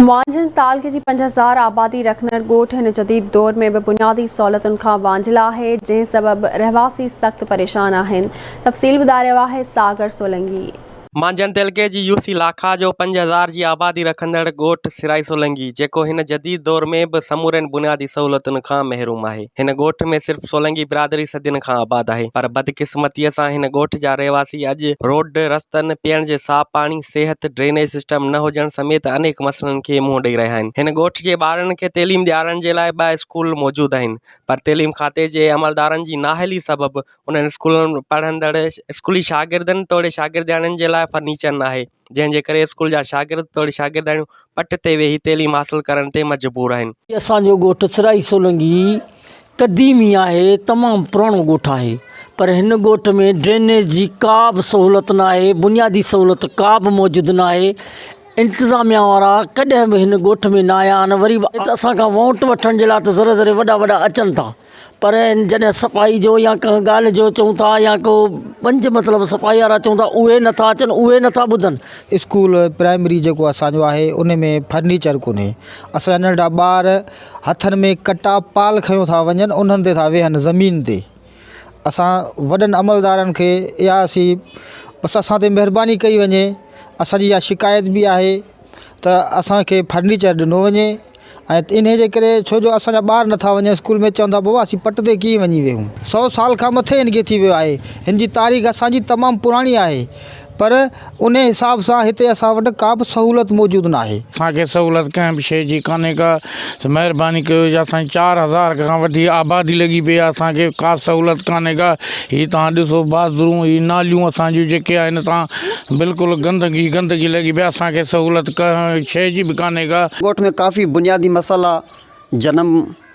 वांझन ताल के 5000 आबादी रखंदड़ ॻोठ हिन जदीद दौर में भी बुनियादी सहूलतुनि खां वांझिला आहे, जंहिं सबब रहवासी सख्त परेशान आहिनि। तफ़सील ॿुधाए रहियो आहे सागर सोलंकी। मांझन तालुके जी यूसी लाखा जो 5000 जी आबादी रखंदड़ ॻोठ सिराई सोलंकी, जेको हिन जदीद दौर में भी समूरनि बुनियादी सहूलतुनि खां महरूम आहे। हिन ॻोठ में सिर्फ़ सोलंकी बिरादरी सदियुनि खां आबाद आहे, पर बदकिस्मतीअ सां हिन ॻोठ जा रहवासी अॼु रोड, रस्तनि, पीअण जे साफ़ पाणी, सिहत, ड्रेनेज सिस्टम न हुजण समेत अनेक मसइलनि खे मुंहुं ॾेई रहिया आहिनि। हिन ॻोठ जे ॿारनि खे तइलीम ॾियारण जे लाइ 2 स्कूल मौजूद आहिनि, पर तइलीम खाते जे अमलदारनि जी नाअहली सबबि उन्हनि स्कूलनि में पढ़ंदड़ स्कूली शागिर्दनि तोड़े शागिर्दियाणियुनि जे लाइ फर्नीचर न आहे, जंहिंजे करे स्कूल जा शागिर्द तोड़े शागिर्दियाणियूं पट ते वेही तइलीम हासिल करण ते मजबूर आहिनि। असांजो ॻोठ सिराई सोलंकी क़दीमी आहे, तमामु पुराणो ॻोठ आहे, पर हिन ॻोठ में ड्रेनेज जी का बि सहूलत न आहे, बुनियादी सहूलत का बि मौजूदु न आहे। इंतिज़ामिया वारा कॾहिं बि हिन ॻोठ में न आया आहिनि। वरी असांखां वोट वठण जे लाइ त ज़रे ज़रे वॾा अचनि था, पर जॾहिं सफ़ाई जो या कंहिं ॻाल्हि जो चऊं था या को पंज मतिलबु सफ़ाई वारा चऊं था, उहे नथा अचनि, उहे नथा ॿुधनि। स्कूल प्राइमरी जेको असांजो आहे उन में फर्नीचर कोन्हे। असां नंढा ॿार हथनि में कटा पाल खयूं था वञनि, उन्हनि ते था वेहनि ज़मीन ते। असां वॾनि अमलदारनि खे इहा बस असां ते महिरबानी कई वञे। असांजी इहा शिकायत बि आहे त असांखे फर्नीचर ॾिनो वञे, ऐं इन जे करे छो जो असांजा ॿार नथा वञनि स्कूल में, चवंदा बाबा असीं पट ते कीअं वञी वेहूं। 100 साल खां मथे हिनखे थी वियो आहे। हिन जी तारीख़ असांजी तमामु पुराणी आहे, पर उन हिसाब सां हिते असां वटि का बि सहूलत मौजूदु न आहे। असांखे सहूलत कंहिं बि शइ जी कान्हे का। महिरबानी कयो, असांजी 4000 खां वठी आबादी लॻी पई आहे, असांखे का सहूलत कान्हे का। हीअ तव्हां ॾिसो बाथरूम, हीअ नालियूं असांजूं जेके आहिनि, तव्हां बिल्कुलु गंदगी लॻी पई आहे। असांखे सहूलत कंहिं शइ जी बि कान्हे का। ॻोठ में काफ़ी बुनियादी मसइला जनम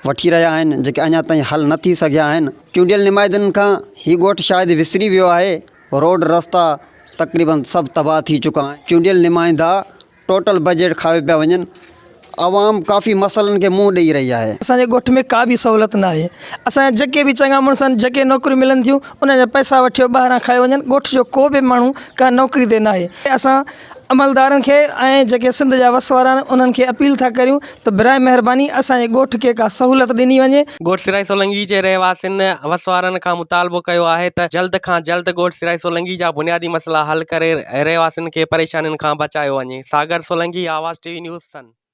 वठी रहिया आहिनि, जेके अञा ताईं हल न थी सघिया आहिनि। चूंडियल नुमाइंदनि खां हीअ ॻोठ शायदि विसरी वियो आहे। रोड रस्ता तक़रीबन सभु तबाह थी चुका आहिनि। चूंडियल नुमाइंदा टोटल बजट खाए पिया वञनि। आवाम काफ़ी मसइलनि खे मुंहुं ॾेई रही आहे। असांजे ॻोठ में का बि सहूलत न आहे। असांजा जेके बि चङा माण्हू आहिनि, जेके नौकरियूं मिलनि थियूं, उन्हनि जा पैसा वठी ॿाहिरां खाए वञनि। ॻोठ जो को बि माण्हू का नौकरी ते न आहे। असां अमलदारनि खे ऐं जेके सिंध जा वस वारा आहिनि, उन्हनि खे अपील था करियूं त बिराए महिरबानी असांजे ॻोठ खे का सहूलत ॾिनी वञे। ॻोठ सिराई सोलंकी जे रहवासियुनि वस वारनि खां मुतालबो कयो आहे त जल्द खां जल्द ॻोठ सिराई सोलंकी जा बुनियादी मसइला हल करे रहवासियुनि खे परेशानियुनि खां बचायो वञे। सागर सोलंकी, आवाज़ TV न्यूज़ सन।